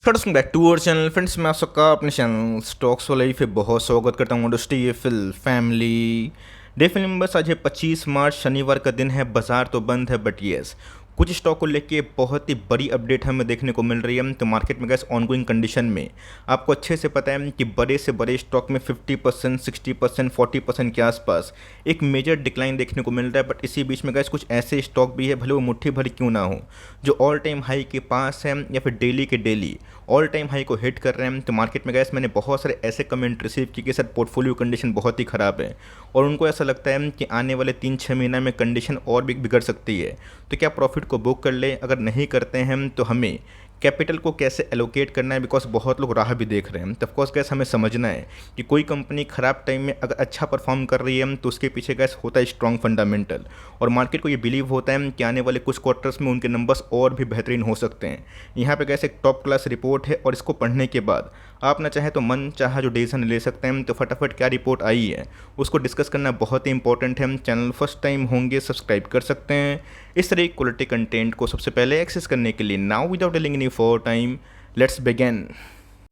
Friends back to our channel. Friends मैं आप सबका अपने चैनल स्टॉक्स वाले पे बहुत स्वागत करता हूँ। दोस्तों फिल फैमिली डे फिल्म नंबर्स आज है 25 मार्च, शनिवार का दिन है। बाजार तो बंद है बट यस कुछ स्टॉक को लेके बहुत ही बड़ी अपडेट हमें देखने को मिल रही है। तो मार्केट में गैस ऑनगोइंग कंडीशन में आपको अच्छे से पता है कि बड़े से बड़े स्टॉक में 50%, 60%, 40% के आसपास एक मेजर डिक्लाइन देखने को मिल रहा है। बट इसी बीच में गैस कुछ ऐसे स्टॉक भी है, भले वो मुट्ठी भर क्यों ना हो, जो ऑल टाइम हाई के पास है या फिर डेली के डेली ऑल टाइम हाई को हिट कर रहे हैं। तो मार्केट में गैस मैंने बहुत सारे ऐसे कमेंट रिसीव किए कि सर पोर्टफोलियो कंडीशन बहुत ही ख़राब है और उनको ऐसा लगता है कि आने वाले 3-6 महीना में कंडीशन और भी बिगड़ सकती है, तो क्या प्रॉफिट को बुक कर ले। अगर नहीं करते हैं तो हमें कैपिटल को कैसे एलोकेट करना है, बिकॉज बहुत लोग राह भी देख रहे हैं। तो ऑफकोर्स गैस हमें समझना है कि कोई कंपनी ख़राब टाइम में अगर अच्छा परफॉर्म कर रही है तो उसके पीछे गैस होता है स्ट्रॉन्ग फंडामेंटल, और मार्केट को ये बिलीव होता है कि आने वाले कुछ क्वार्टर्स में उनके नंबर्स और भी बेहतरीन हो सकते हैं। यहाँ पे गैस एक टॉप क्लास रिपोर्ट है और इसको पढ़ने के बाद आप ना चाहे तो मन चाहा जो डिसीजन ले सकते हैं। तो फटाफट क्या रिपोर्ट आई है उसको डिस्कस करना बहुत ही इंपॉर्टेंट है। चैनल फर्स्ट टाइम होंगे सब्सक्राइब कर सकते हैं इस तरह की क्वालिटी कंटेंट को सबसे पहले एक्सेस करने के लिए। Now without dealing any for time let's begin.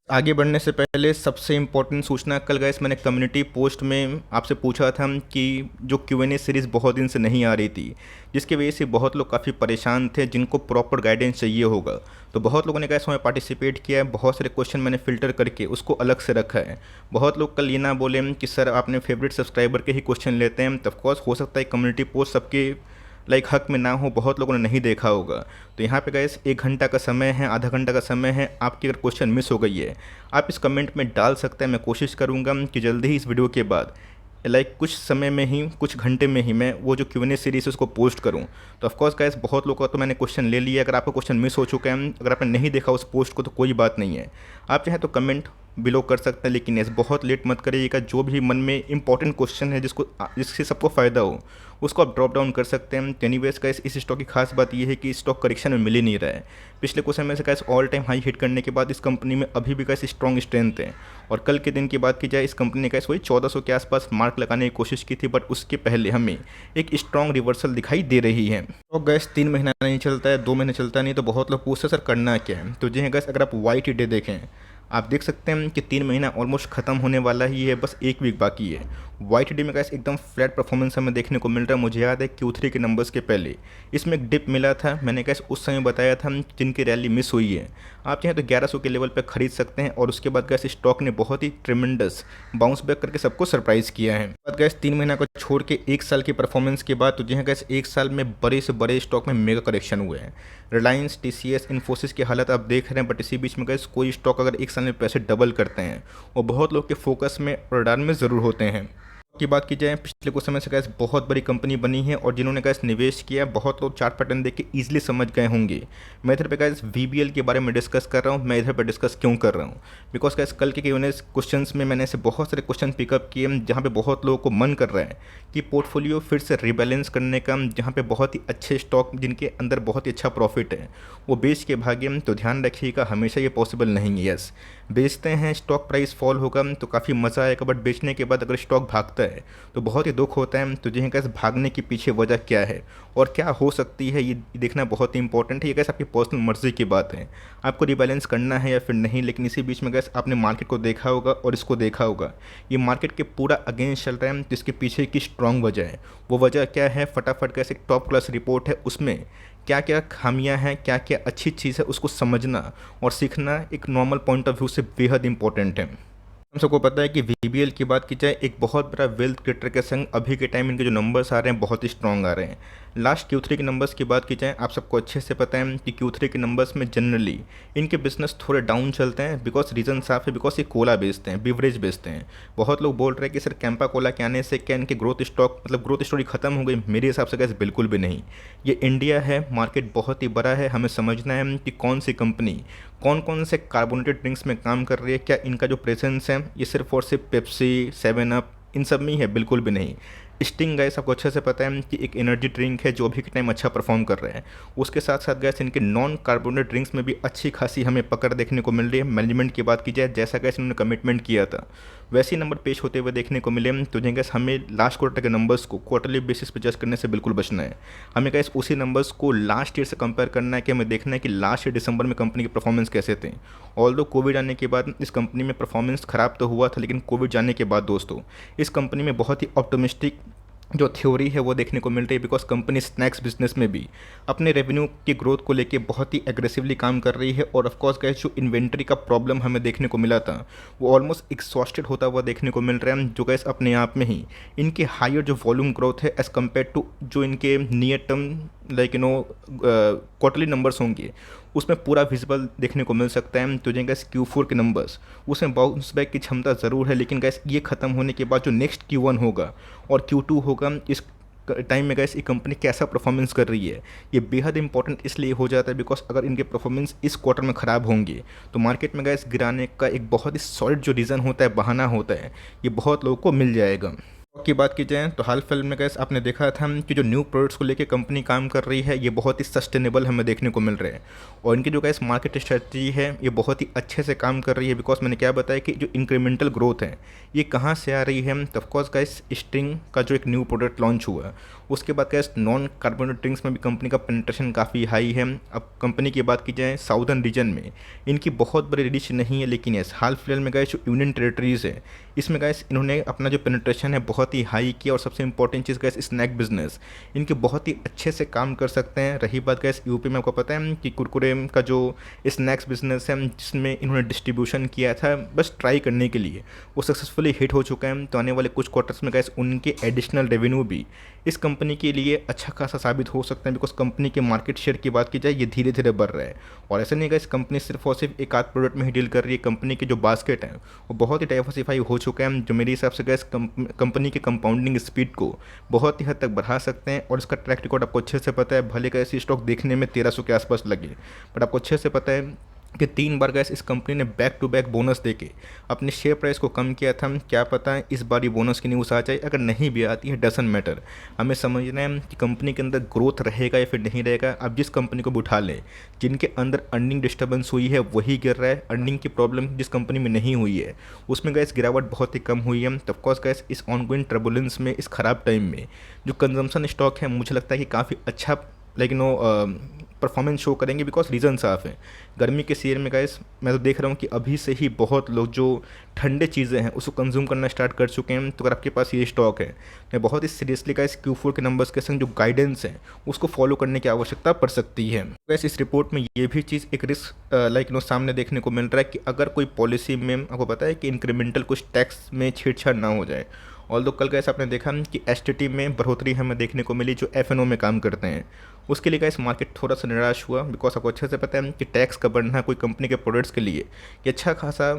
आगे बढ़ने से पहले सबसे इम्पोर्टेंट सूचना, कल गैस मैंने कम्युनिटी पोस्ट में आपसे पूछा था कि जो Q&A सीरीज़ बहुत दिन से नहीं आ रही थी, जिसकी वजह से बहुत लोग काफ़ी परेशान थे जिनको प्रॉपर गाइडेंस चाहिए होगा। तो बहुत लोगों ने गैस उसमें पार्टिसिपेट किया है। बहुत सारे क्वेश्चन मैंने फ़िल्टर करके उसको अलग से रखा है। बहुत लोग कल ये ना बोले कि सर आपने फेवरेट सब्सक्राइबर के ही क्वेश्चन लेते हैं। तो ऑफकोर्स हो सकता है कम्युनिटी पोस्ट सबके हक में ना हो, बहुत लोगों ने नहीं देखा होगा। तो यहाँ पे गाइस 1 घंटा का समय है, आधा घंटा का समय है। आपकी अगर क्वेश्चन मिस हो गई है आप इस कमेंट में डाल सकते हैं। मैं कोशिश करूँगा कि जल्दी ही इस वीडियो के बाद कुछ समय में ही, कुछ घंटे में ही मैं वो जो Q&A सीरीज़ है उसको पोस्ट करूँ। तो ऑफकोर्स गाइस बहुत लोगों का तो मैंने क्वेश्चन ले लिया। अगर आपका क्वेश्चन मिस हो चुका है, अगर आपने नहीं देखा उस पोस्ट को, तो कोई बात नहीं है, आप चाहें तो कमेंट बिलो कर सकते हैं। लेकिन यस बहुत लेट मत करिएगा। जो भी मन में इंपॉर्टेंट क्वेश्चन है जिससे सबको फ़ायदा हो उसको आप ड्रॉप डाउन कर सकते हैं। तो एनीवेज गाइस इस स्टॉक की खास बात यह है कि स्टॉक करेक्शन में मिल ही नहीं रहा है। पिछले कुछ समय से guys all time high hit करने के बाद इस कंपनी में अभी भी गाइस स्ट्रॉन्ग स्ट्रेंथ है। और कल के दिन की बात की जाए, इस कंपनी ने गाइस वही 1400 के आसपास मार्क लगाने की कोशिश की थी, बट उसके पहले हमें एक स्ट्रॉन्ग रिवर्सल दिखाई दे रही है। तो गैस 3 महीना नहीं चलता है, 2 महीने चलता नहीं, तो बहुत लोग पूछते सर करना क्या है। तो जी हाँ गैस, अगर आप वाइट डे देखें आप देख सकते हैं कि 3 महीना ऑलमोस्ट ख़त्म होने वाला ही है, बस 1 वीक बाकी है। वाइट डे में गैस एकदम फ्लैट परफॉर्मेंस हमें देखने को मिल रहा है। मुझे याद है Q3 के नंबर्स के पहले इसमें एक डिप मिला था, मैंने गैस उस समय बताया था जिनकी रैली मिस हुई है आप चाहें तो 1100 के लेवल पर खरीद सकते हैं। और उसके बाद गैस स्टॉक ने बहुत ही ट्रिमेंडस बाउंस बैक करके सबको सरप्राइज़ किया है। बाद गैस 3 महीना को छोड़ के 1 साल की परफॉर्मेंस के बाद तो जी हाँ गैस 1 साल में बड़े से बड़े स्टॉक में मेगा करेक्शन हुए हैं। रिलायंस, TCS, इन्फोसिस की हालत आप देख रहे हैं। बट इसी बीच में गैस कोई स्टॉक अगर 1 साल में पैसे डबल करते हैं वो बहुत लोग के फोकस में और रडार में ज़रूर होते हैं। की बात की जाए, पिछले कुछ समय से गैस बहुत बड़ी कंपनी बनी है और जिन्होंने गैस निवेश किया, बहुत लोग चार्ट पैटर्न देख के ईजिली समझ गए होंगे। मैं इधर पे गैस VBL के बारे में डिस्कस कर रहा हूँ। मैं इधर पे डिस्कस क्यों कर रहा हूँ, बिकॉज गैस कल के Q&A क्वेश्चंस में मैंने ऐसे बहुत सारे क्वेश्चन पिकअप किए जहाँ पे बहुत लोगों को मन कर रहा है कि पोर्टफोलियो फिर से रिबैलेंस करने का, जहाँ पे बहुत ही अच्छे स्टॉक जिनके अंदर बहुत ही अच्छा प्रॉफिट है वो बेच के भागे। तो ध्यान रखिएगा, हमेशा ये पॉसिबल नहीं है। यस बेचते हैं, स्टॉक प्राइस फॉल होगा तो काफ़ी मज़ा आएगा, बट बेचने के बाद अगर स्टॉक भागता है तो बहुत ही दुख होता है। तो जी हाँ गैस, भागने के पीछे वजह क्या है और क्या हो सकती है ये देखना बहुत ही इंपॉर्टेंट है। ये गैस आपकी पर्सनल मर्जी की बात है, आपको रिबैलेंस करना है या फिर नहीं। लेकिन इसी बीच में गैस आपने मार्केट को देखा होगा और इसको देखा होगा, ये मार्केट के पूरा अगेंस्ट चल रहा है। जिसके पीछे की स्ट्रॉन्ग वजह है, वो वजह क्या है, फटाफट गैस एक टॉप क्लास रिपोर्ट है, उसमें क्या क्या खामियां हैं, क्या क्या अच्छी चीज़ है, उसको समझना और सीखना एक नॉर्मल पॉइंट ऑफ व्यू से बेहद इंपॉर्टेंट है। हम सबको पता है कि VBL की बात की जाए, एक बहुत बड़ा वेल्थ क्रिएटर के संग अभी के टाइम इनके जो नंबर्स आ रहे हैं बहुत ही स्ट्रॉन्ग आ रहे हैं। लास्ट Q3 के नंबर्स की बात की जाए, आप सबको अच्छे से पता है कि Q3 के नंबर्स में जनरली इनके बिजनेस थोड़े डाउन चलते हैं। बिकॉज रीज़न साफ है, बिकॉज ये कोला बेचते हैं, बिवरेज बेचते हैं। बहुत लोग बोल रहे हैं कि सर कैंपा कोला के आने से क्या इनके ग्रोथ स्टॉक ग्रोथ स्टोरी खत्म हो गई। मेरे हिसाब से गैस बिल्कुल भी नहीं। ये इंडिया है, मार्केट बहुत ही बड़ा है, हमें समझना है कि कौन सी कंपनी कौन कौन से कार्बोनेटेड ड्रिंक्स में काम कर रही है। क्या इनका जो प्रेजेंस है ये सिर्फ और सिर्फ पेप्सी, 7 अप इन सब में ही है, बिल्कुल भी नहीं। स्टिंग गैस आपको अच्छे से पता है कि एक एनर्जी ड्रिंक है जो अभी के टाइम अच्छा परफॉर्म कर रहा है। उसके साथ साथ गैस इनके नॉन कार्बोनेट ड्रिंक्स में भी अच्छी खासी हमें पकड़ देखने को मिल रही है। मैनेजमेंट की बात की जाए, जैसा गैस इन्होंने कमिटमेंट किया था वैसे ही नंबर पेश होते हुए देखने को मिले। तो गैस हमें लास्ट क्वार्टर के नंबर्स को क्वार्टरली बेसिस पे जज करने से बिल्कुल बचना है। हमें गैस उसी नंबर्स को लास्ट ईयर से कंपेयर करना है कि हमें देखना है कि लास्ट ईयर दिसंबर में कंपनी के परफॉर्मेंस कैसे थे। ऑल्दो कोविड आने के बाद इस कंपनी में परफॉर्मेंस खराब तो हुआ था, लेकिन कोविड जाने के बाद दोस्तों इस कंपनी में बहुत ही ऑप्टिमिस्टिक जो थ्योरी है वो देखने को मिल रही है। बिकॉज कंपनी स्नैक्स बिजनेस में भी अपने रेवेन्यू की ग्रोथ को लेके बहुत ही एग्रेसिवली काम कर रही है। और ऑफकोर्स गैस जो इन्वेंट्री का प्रॉब्लम हमें देखने को मिला था वो ऑलमोस्ट एग्जॉस्टेड होता हुआ देखने को मिल रहा है, जो गैस अपने आप में ही इनके हायर जो वॉल्यूम ग्रोथ है एज़ कम्पेयर टू जो इनके near term like quarterly numbers होंगे उसमें पूरा विजिबल देखने को मिल सकता है। तो गैस Q4 के नंबर्स उसमें बाउंस बैक की क्षमता ज़रूर है, लेकिन गैस ये ख़त्म होने के बाद जो नेक्स्ट Q1 होगा और Q2 होगा, इस टाइम में गैस ये कंपनी कैसा परफॉर्मेंस कर रही है ये बेहद इंपॉर्टेंट इसलिए हो जाता है बिकॉज अगर इनके परफॉर्मेंस इस क्वार्टर में ख़राब होंगे तो मार्केट में गैस गिराने का एक बहुत ही सॉलिड जो रीज़न होता है, बहाना होता है, ये बहुत लोगों को मिल जाएगा। की बात की जाए तो हाल फिलहाल में गैस आपने देखा था कि जो न्यू प्रोडक्ट्स को लेके कंपनी काम कर रही है ये बहुत ही सस्टेनेबल हमें देखने को मिल रहे हैं। और इनकी जो गैस मार्केट स्ट्रेटजी है ये बहुत ही अच्छे से काम कर रही है। बिकॉज मैंने क्या बताया कि जो इंक्रीमेंटल ग्रोथ है ये कहाँ से आ रही है, तो ऑफकोर्स गैस स्ट्रिंग का जो एक न्यू प्रोडक्ट लॉन्च हुआ उसके बाद गैस नॉन कार्बोनेट ड्रिंक्स में भी कंपनी का पेनिट्रेशन काफ़ी हाई है। अब कंपनी की बात की जाए साउदर्न रीजन में इनकी बहुत बड़ी रीच नहीं है, लेकिन यस हाल फिलहाल में गैस जो यूनियन टेरेटरीज़ है इसमें गैस इन्होंने अपना जो पेनिट्रेशन है बहुत ही हाई किया। और सबसे इंपॉर्टेंट चीज़ गैस स्नैक बिजनेस इनके बहुत ही अच्छे से काम कर सकते हैं। रही बात गैस यूपी में आपको पता है कि कुरकुरे का जो स्नैक्स बिजनेस है जिसमें इन्होंने डिस्ट्रीब्यूशन किया था बस ट्राई करने के लिए, वो सक्सेसफुली हिट हो चुका है। तो आने वाले कुछ क्वार्टर्स में गैस उनके एडिशनल रेवेन्यू भी इस कंपनी के लिए अच्छा खासा साबित हो सकता है। बिकॉज कंपनी के मार्केट शेयर की बात की जाए ये धीरे धीरे बढ़ रहा है। और ऐसा नहीं गैस कंपनी सिर्फ और सिर्फ एक आध प्रोडक्ट में ही डील कर रही है। कंपनी के जो बास्केट है वो बहुत ही डाइवर्सिफाई हो चुका है, जो मेरे हिसाब से गैस कंपनी के कंपाउंडिंग स्पीड को बहुत ही हद तक बढ़ा सकते हैं। और इसका ट्रैक रिकॉर्ड आपको अच्छे से पता है, भले का ऐसी स्टॉक देखने में 1300 के आसपास लगे, बट आपको अच्छे से पता है कि 3 बार गैस इस कंपनी ने बैक टू बैक बोनस देके अपने शेयर प्राइस को कम किया था। क्या पता है इस बार ये बोनस की न्यूज़ आ जाए, अगर नहीं भी आती है डजंट मैटर, हमें समझना है कि कंपनी के अंदर ग्रोथ रहेगा या फिर नहीं रहेगा। अब जिस कंपनी को भी उठा लें जिनके अंदर अर्निंग डिस्टर्बेंस हुई है वही गिर रहा है। अर्निंग की प्रॉब्लम जिस कंपनी में नहीं हुई है उसमें गैस गिरावट बहुत ही कम हुई है। तो ऑफकोर्स गैस इस ऑनगोइंग ट्रबुलेंस में, इस ख़राब टाइम में जो कंजम्पशन स्टॉक है मुझे लगता है कि काफ़ी अच्छा परफॉर्मेंस शो करेंगे। बिकॉज रीज़न साफ है, गर्मी के सीजन में गाइस मैं तो देख रहा हूँ कि अभी से ही बहुत लोग जो ठंडे चीज़ें हैं उसको कंज्यूम करना स्टार्ट कर चुके हैं। तो अगर आपके पास ये स्टॉक है मैं बहुत ही सीरियसली गाइस Q4 के नंबर्स के संग जो गाइडेंस है उसको फॉलो करने की आवश्यकता पड़ सकती है। वैसे इस रिपोर्ट में ये भी चीज़ एक रिस्क सामने देखने को मिल रहा है कि अगर कोई पॉलिसी में आपको पता है कि इंक्रीमेंटल कुछ टैक्स में छेड़छाड़ ना हो जाए। ऑल्दो कल गैस आपने देखा कि एसटीटी में बढ़ोतरी हमें देखने को मिली जो एफएनओ में काम करते हैं, उसके लिए गैस मार्केट थोड़ा सा निराश हुआ। बिकॉज आपको अच्छे से पता है कि टैक्स का बढ़ना कोई कंपनी के प्रोडक्ट्स के लिए ये अच्छा खासा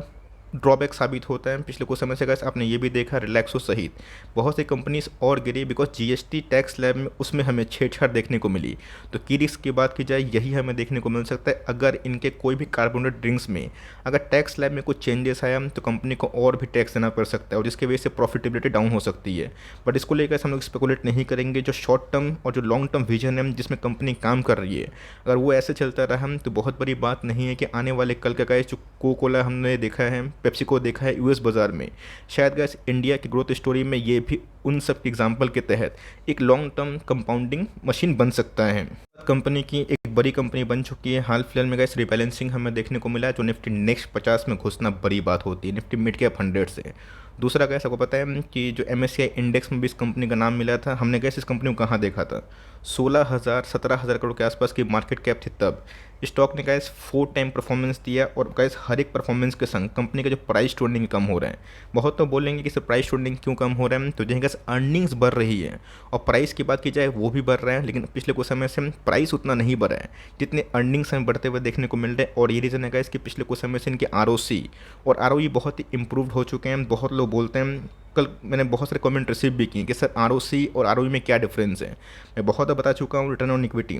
ड्रॉबैक साबित होता है। पिछले कुछ समय से गैस आपने ये भी देखा रिलैक्सो सहित बहुत सी कंपनीज और गिरी बिकॉज जीएसटी टैक्स स्लैब में उसमें हमें छेड़छाड़ देखने को मिली। तो की रिस्क की बात की जाए यही हमें देखने को मिल सकता है। अगर इनके कोई भी कार्बोनेट ड्रिंक्स में अगर टैक्स स्लैब में कुछ चेंजेस आया तो कंपनी को और भी टैक्स देना पड़ सकता है और जिसकी वजह से प्रॉफिटेबिलिटी डाउन हो सकती है। बट इसको लेकर हम लोग स्पेकुलेट नहीं करेंगे। जो शॉर्ट टर्म और जो लॉन्ग टर्म विजन है जिसमें कंपनी काम कर रही है अगर वो ऐसे चलता रहा तो बहुत बड़ी बात नहीं है कि आने वाले कल का गैस जो कोकोला हमने देखा है, पेप्सी को देखा है यूएस बाज़ार में, शायद गैस इंडिया की ग्रोथ स्टोरी में ये भी उन सब के एग्जाम्पल के तहत एक लॉन्ग टर्म कंपाउंडिंग मशीन बन सकता है। कंपनी की एक बड़ी कंपनी बन चुकी है। हाल फिलहाल में गैस रिबैलेंसिंग हमें देखने को मिला है जो निफ्टी नेक्स्ट 50 में घुसना बड़ी बात होती है, निफ्टी मिड कैप 100 से। दूसरा गैस आपको पता है कि जो MSCI इंडेक्स में भी इस कंपनी का नाम मिला था। हमने गैस इस कंपनी को कहाँ देखा था, 16,000-17,000 करोड़ के आसपास की मार्केट कैप थी तब। स्टॉक ने गैस 4 टाइम परफॉर्मेंस दिया और गैस हर एक परफॉर्मेंस के संग कंपनी का जो प्राइस ट्रेंडिंग कम हो रहा है। बहुत तो बोलेंगे कि इसे प्राइस ट्रेंडिंग क्यों कम हो रहा है, तो जहाँ गैस अर्निंग्स बढ़ रही है और प्राइस की बात की जाए वो भी बढ़ रहा है, लेकिन पिछले कुछ समय से प्राइस उतना नहीं बढ़ा है जितने अर्निंग्स हमें बढ़ते हुए देखने को मिल रहे हैं। और ये रीज़न है गैस कि पिछले कुछ समय से इनके ROC और ROE बहुत ही इंप्रूव्ड हो चुके हैं। बहुत लोग बोलते हैं, कल मैंने बहुत सारे कमेंट रिसीव भी किए कि सर ROC और ROE में क्या डिफरेंस है। मैं बहुत बता चुका हूँ, रिटर्न ऑन इक्विटी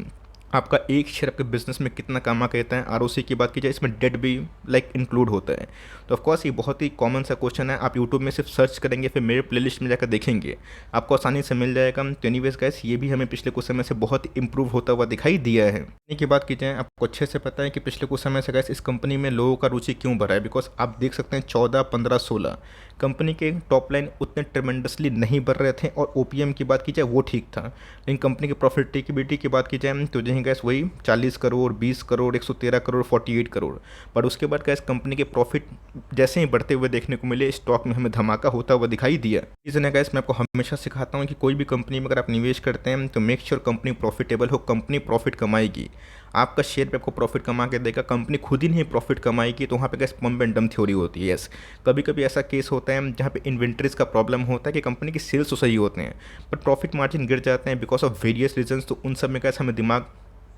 आपका एक शेयर आपके बिजनेस में कितना कामा कहता है। आरओसी की बात की जाए, इसमें डेट भी इंक्लूड होता है। तो ऑफकोर्स ये बहुत ही कॉमन सा क्वेश्चन है। आप यूट्यूब में सिर्फ सर्च करेंगे, फिर मेरे प्लेलिस्ट में जाकर देखेंगे, आपको आसानी से मिल जाएगा। तो एनीवेज गाइस, ये भी हमें पिछले कुछ समय से बहुत इंप्रूव होता हुआ दिखाई दिया है। कंपनी की बात की जाए, आपको अच्छे से पता है कि पिछले कुछ समय से गाइस इस कंपनी में लोगों का रुचि क्यों बढ़ा है। बिकॉज आप देख सकते हैं 14, 15, 16 कंपनी के टॉप लाइन उतने ट्रेमेंडसली नहीं बढ़ रहे थे, और ओपीएम की बात की जाए वो ठीक था, लेकिन कंपनी की प्रॉफिटेबिलिटी की बात की जाए तो जो गैस वही 40 करोड़, 20 करोड़, 113 करोड़, 48 करोड़। पर उसके बाद गैस कंपनी के प्रॉफिट जैसे ही बढ़ते हुए देखने को मिले, स्टॉक में हमें धमाका होता हुआ दिखाई दिया। इसलिए गैस मैं आपको हमेशा सिखाता हूँ कि कोई भी कंपनी में अगर आप निवेश करते हैं तो मेक श्योर कंपनी प्रॉफिटेबल हो, कंपनी प्रॉफिट कमाएगी, आपका शेयर पे आपको प्रॉफिट कमा के देगा। कंपनी खुद ही नहीं प्रॉफिट कमाएगी तो वहाँ पे gas pump and dump theory होती है। यस, कभी कभी ऐसा केस होता है जहाँ पे इन्वेंट्रीज का प्रॉब्लम होता है कि कंपनी की सेल्स तो सही होते हैं बट प्रॉफिट मार्जिन गिर जाते हैं बिकॉज ऑफ वेरियस रीजंस। तो उन सब में गैस हमें दिमाग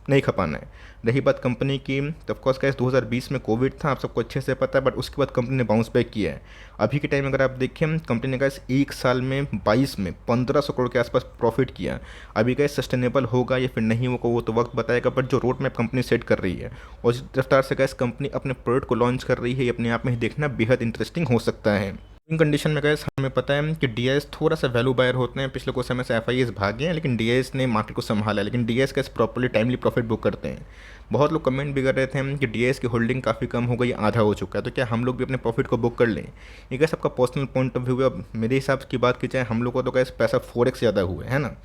नहीं खपाना है। रही बात कंपनी की, तो ऑफकोर्स गैस 2020 में कोविड था, आप सबको अच्छे से पता है, बट उसके बाद कंपनी ने बाउंस बैक किया है। अभी के टाइम अगर आप देखें, कंपनी ने गैस एक साल में 22 में 1500 करोड़ के आसपास प्रॉफिट किया। अभी गैस सस्टेनेबल होगा या फिर नहीं होगा वो तो वक्त बताएगा, बट जो रोड मैप कंपनी सेट कर रही है और जिस रफ्तार से गैस कंपनी अपने प्रोडक्ट को लॉन्च कर रही है, ये अपने आप में ही देखना बेहद इंटरेस्टिंग हो सकता है। इन कंडीशन में गैस हमें पता है कि डीआईएस थोड़ा सा वैल्यू बायर होते हैं। पिछले कुछ समय से एफआईएस भागे हैं, लेकिन डीआईएस ने मार्केट को संभाला है। लेकिन डीआईएस कैसे प्रॉपर्ली टाइमली प्रॉफिट बुक करते हैं। बहुत लोग कमेंट भी कर रहे थे कि डीआईएस की होल्डिंग काफ़ी कम हो गई, आधा हो चुका है, तो क्या हम लोग भी अपने प्रॉफिट को बुक कर लें। ये गैस आपका पर्सनल पॉइंट ऑफ व्यू है। अब मेरे हिसाब की बात की जाए, हम लोग का तो गैस पैसा 4x ज़्यादा हुआ है ना।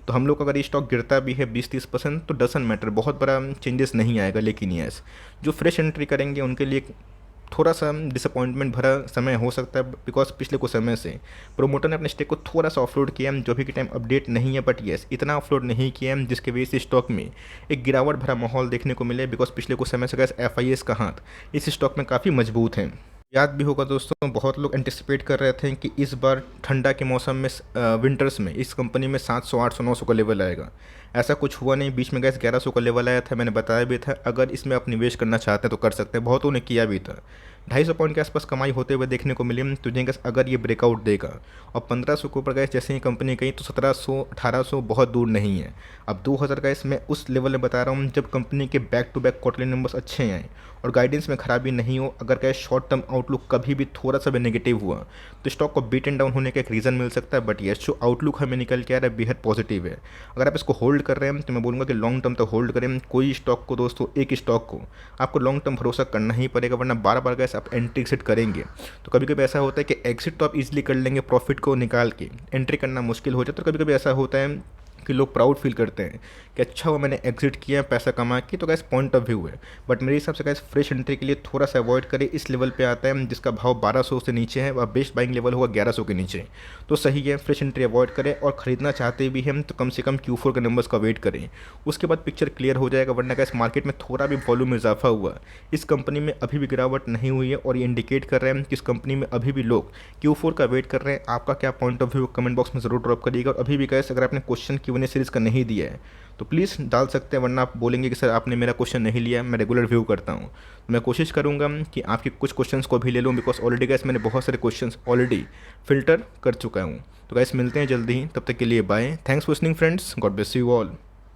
तो हम लोग का अगर ये स्टॉक गिरता भी है 20-30% तो डजंट मैटर, बहुत बड़ा चेंजेस नहीं आएगा। लेकिन यस, जो फ्रेश एंट्री करेंगे उनके लिए थोड़ा सा डिसअपॉइंटमेंट भरा समय हो सकता है, बिकॉज पिछले कुछ समय से प्रोमोटर ने अपने स्टेक को थोड़ा सा ऑफलोड किया जो अभी के टाइम अपडेट नहीं है, बट येस इतना ऑफलोड नहीं किया जिसकी वजह से स्टॉक में एक गिरावट भरा माहौल देखने को मिले। बिकॉज पिछले कुछ समय से गैस एफआईएस का हाथ इस स्टॉक में काफ़ी मजबूत है। याद भी होगा दोस्तों, बहुत लोग एंटिसिपेट कर रहे थे कि इस बार ठंडा के मौसम में विंटर्स में इस कंपनी में 700, 800, 900 का लेवल आएगा। ऐसा कुछ हुआ नहीं। बीच में गैस 1100 का लेवल आया था, मैंने बताया भी था अगर इसमें आप निवेश करना चाहते हैं तो कर सकते हैं। बहुतों ने किया भी था। 250 पॉइंट के आसपास कमाई होते हुए देखने को मिली तुझे गैस अगर ये ब्रेकआउट देगा। और 1500 के ऊपर गैस जैसे ही कंपनी गई तो 1700, 1800 बहुत दूर नहीं है। अब 2000 गैस मैं उस लेवल में बता रहा हूँ जब कंपनी के back to back quarterly numbers अच्छे आए और गाइडेंस में खराबी नहीं हो। अगर गैस शॉर्ट टर्म आउटलुक कभी भी थोड़ा सा भी नेगेटिव हुआ तो स्टॉक को बीट एंड डाउन होने का एक रीज़न मिल सकता है। बट ये जो आउटलुक हमें निकल के आ रहा है बेहद पॉजिटिव है। अगर आप इसको होल्ड कर रहे हैं तो मैं बोलूँगा कि लॉन्ग टर्म तक होल्ड करें। कोई स्टॉक को दोस्तों, एक स्टॉक को आपको लॉन्ग टर्म भरोसा करना ही पड़ेगा, वरना बार बार गैस आप एंट्री एग्जिट करेंगे तो कभी कभी ऐसा होता है कि एग्जिट तो आप इजीली कर लेंगे प्रॉफिट को निकाल के, एंट्री करना मुश्किल हो जाता है। तो कभी कभी ऐसा होता है कि लोग प्राउड फील करते हैं कि अच्छा हुआ मैंने एग्जिट किया पैसा कमा के। तो गैस पॉइंट ऑफ व्यू है, बट मेरे हिसाब से गैस फ्रेश एंट्री के लिए थोड़ा सा अवॉइड करें। इस लेवल पे आता है जिसका भाव 1200 से नीचे है और बेस्ट बाइंग लेवल होगा 1100 के नीचे, तो सही है। फ्रेश एंट्री अवॉइड करें और ख़रीदना चाहते भी हम तो कम से कम Q4 के नंबर्स का वेट करें, उसके बाद पिक्चर क्लियर हो जाएगा। वरना गैस मार्केट में थोड़ा भी वॉल्यूम इजाफा हुआ, इस कंपनी में अभी भी गिरावट नहीं हुई है और ये इंडिकेट कर रहे हैं कि इस कंपनी में अभी भी लोग Q4 का वेट कर रहे हैं। आपका क्या point of view comment box में ज़रूर ड्रॉप करिएगा। और अभी भी गैस अगर आपने क्वेश्चन Q&A सीरीज़ का नहीं दिया है तो प्लीज़ डाल सकते हैं, वरना आप बोलेंगे कि सर आपने मेरा क्वेश्चन नहीं लिया। मैं रेगुलर व्यू करता हूँ, मैं कोशिश करूँगा कि आपके कुछ क्वेश्चंस को भी ले लूँ, बिकॉज ऑलरेडी गैस मैंने बहुत सारे क्वेश्चंस ऑलरेडी फिल्टर कर चुका हूँ। तो गैस मिलते हैं जल्दी ही, तब तक के लिए bye. Thanks for listening friends, God bless you all.